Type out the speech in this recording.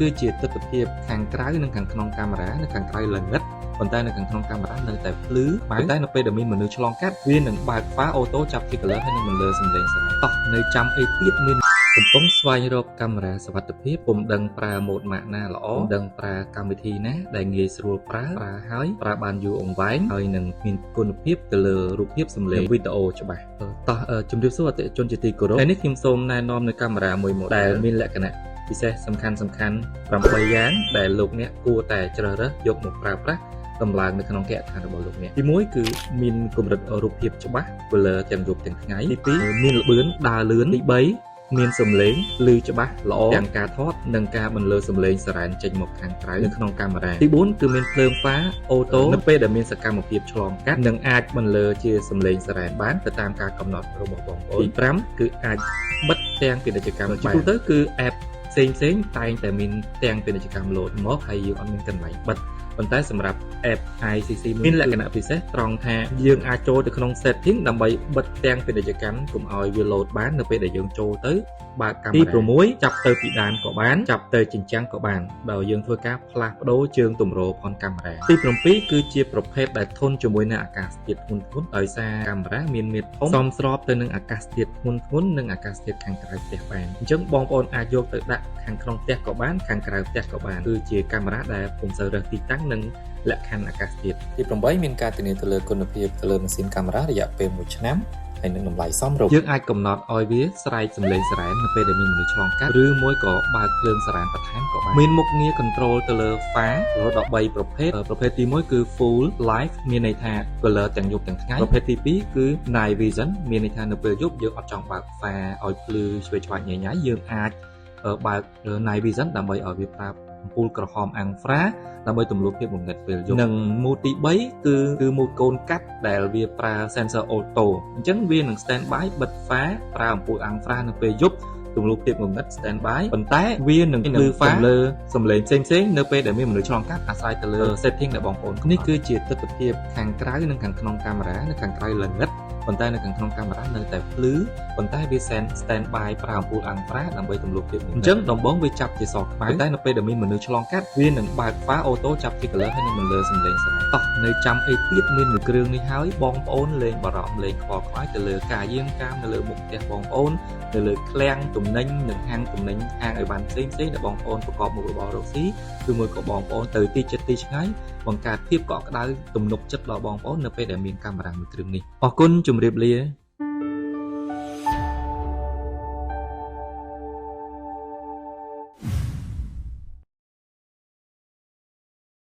គឺជាទស្សនភាពខាងក្រៅនិងខាងក្នុងកាមេរ៉ានៅខាងក្រៅល្ងិតប៉ុន្តែនៅខាងក្នុងកាមេរ៉ានៅតែភ្លឺប៉ុន្តែនៅពេលដែលមានមនុស្សឆ្លងកាត់វានឹងបើក file auto ចាប់ជា color ហើយនឹងបន្លឺសំឡេងស្រែតោះនៅចាំអីទៀតមានកំពុងស្វែងរកកាមេរ៉ាសុវត្ថិភាពពុំដឹងប្រើម៉ូដម៉ាកណាល្អពុំដឹងប្រើកម្មវិធីណាដែលងាយស្រួលប្រើហើយប្រើបានយូរអង្វែងហើយនឹងមានគុណភាពទៅលើរូបភាពសំឡេងវីដេអូច្បាស់តោះជំរាបសួរអតិថិជនជាទីគោរពថ្ងៃនេះខ្ញុំសូមណែនាំនៅកាមេរ៉ាមួយម៉ូដដែលមានលក្ខណៈពិសេសសំខាន់8យ៉ាងដែលលោកអ្នកគួរតែជ្រើសរើសយកមកប្រើប្រាស់តម្លើងនៅក្នុងគេហដ្ឋានរបស់លោកអ្នកទី1គឺមានកម្រិតរូបភាពច្បាស់ blur ទាំងយប់ទាំងថ្ងៃទី2មានល្បឿនដើរលឿនទី3មានសំឡេងឮច្បាស់ល្អទាំងការថតនិងការបន្លឺសំឡេងសារ៉ែនចេញមកខាងក្រៅនៅក្នុងកាមេរ៉ាទី4គឺមានភ្លើងហ្វាអូតូនៅពេលដែលមានសកម្មភាពឆ្លងកាត់និងអាចបន្លឺជាសំឡេងសារ៉ែនបានទៅតាមការកំណត់របស់បងប្អូនទី5គឺអាចបិទទាំងពាណិជ្ជកម្មជាទូទៅគឺ app ផ្សេងតែងតែមានទាំងពាណិជ្ជកម្ម load មកហើយយើងអត់មានកន្លែងបិទប៉ុន្តែសម្រាប់ app ICC មានលក្ខណៈពិសេសត្រង់ថាយើងអាចចូលទៅក្នុង setting ដើម្បីបិទទាំងពាណិជ្ជកម្មកុំឲ្យវា load បាននៅពេលដែលយើងចូលទៅបើកកាមេរ៉ាទី6ចាប់ទៅពីដានក៏បានចាប់ទៅជញ្ជាំងក៏បានដោយយើងធ្វើការផ្លាស់ប្ដូរជើងទម្រផនកាមេរ៉ាទី7គឺជាប្រភេទដែលធន់ជាមួយនឹងអាកាសធាតុធ្ងន់ៗដោយសារកាមេរ៉ាមានមាឌធំសមស្របទៅនឹងអាកាសធាតុធ្ងន់ៗនិងអាកាសធាតុខាងក្រៅផ្ទះបានអញ្ចឹងបងប្អូនអាចយកទៅដាក់ខាងក្នុងផ្ទះក៏បានខាងក្រៅផ្ទះក៏បានគឺជាកាមេរ៉ាដែលពុំសូវរើសទីតាំងនិងលក្ខខណ្ឌអាកាសធាតុទី8មានការធានាទៅលើគុណភាពទៅលើម៉ាស៊ីនកាមេរ៉ារយៈពេល1ឆ្នាំហើយនឹងតម្លៃសមរម្យយើងអាចកំណត់ឲ្យវាស្រែកសំឡេងសារ៉ែននៅពេលដែលមានមនុស្សឆ្លងកាត់ឬមួយក៏បើកភ្លើងសារ៉ែនបន្ថែមក៏បានមានមុខងារ control ទៅលើ far រហូតដល់3ប្រភេទប្រភេទទី1គឺ full live មានន័យថា color ទាំងយប់ទាំងថ្ងៃប្រភេទទី2គឺ night vision មានន័យថានៅពេលយប់យើងអត់ចង់បើក far ឲ្យភ្លឺឆ្វេងឆ្វាញញ៉ៃញ៉ៃយើងអាចបើក night vision ដើម្បីឲ្យវាប្រាប់អំពូលក្រហមអាំងហ្វ្រាដើម្បីទម្លុះភាពងងឹតពេលយប់និងម៉ូដទី3គឺម៉ូដកូនកាត់ដែលវាប្រើ sensor auto អញ្ចឹងវានឹង stand by បិទ far ប្រើអំពូលអាំងហ្វ្រានៅពេលយប់ទម្លុះភាពងងឹត stand by ប៉ុន្តែវានឹងភ្លឺ far លើសំឡេងផ្សេងនៅពេលដែលមានមនុស្សឆ្លងកាត់អាស្រ័យទៅលើ setting ដែលបងប្អូននេះគឺជាទស្សនភាពខាងក្រៅនិងខាងក្នុងកាមេរ៉ានៅខាងក្រៅល្ងិតប៉ុន្តែនៅខាងក្នុងកាមេរ៉ានៅតែភ្លឺប៉ុន្តែវា stand by ប្រើអំពូលអាំងហ្វ្រាដើម្បីទម្លុះភាពងងឹតអញ្ចឹងដំបូងវាចាប់ជាសខ្មៅតែនៅពេលដែលមានមនុស្សឆ្លងកាត់វានឹងបើក far auto ចាប់ជា color ហើយនឹងបន្លឺសំឡេងស្រែតោះនៅចាំអីទៀតមាននៅគ្រឿងនេះហើយបងប្អូនលេងបារម្ភលេងខ្វល់ខ្វាយទៅលើការយាមកាមនៅលើមុខផ្ទះបងប្អូននៅលើឃ្លាំងទំនិញនិងហាងទំនិញហាងអីវ៉ាន់ផ្សេងដែលបងប្អូនប្រកបមុខរបររកស៊ីគឺមួយក៏បងប្អូនទៅទីចិត្តទីឆ្ងាយបង្កើតភាពកក់ក្ដៅទំនុកចិត្តដល់បងប្អូននៅពេលដែលមានកាមេរ៉ាមួយគ្រឿងនេះអរគុណជម្រាបលា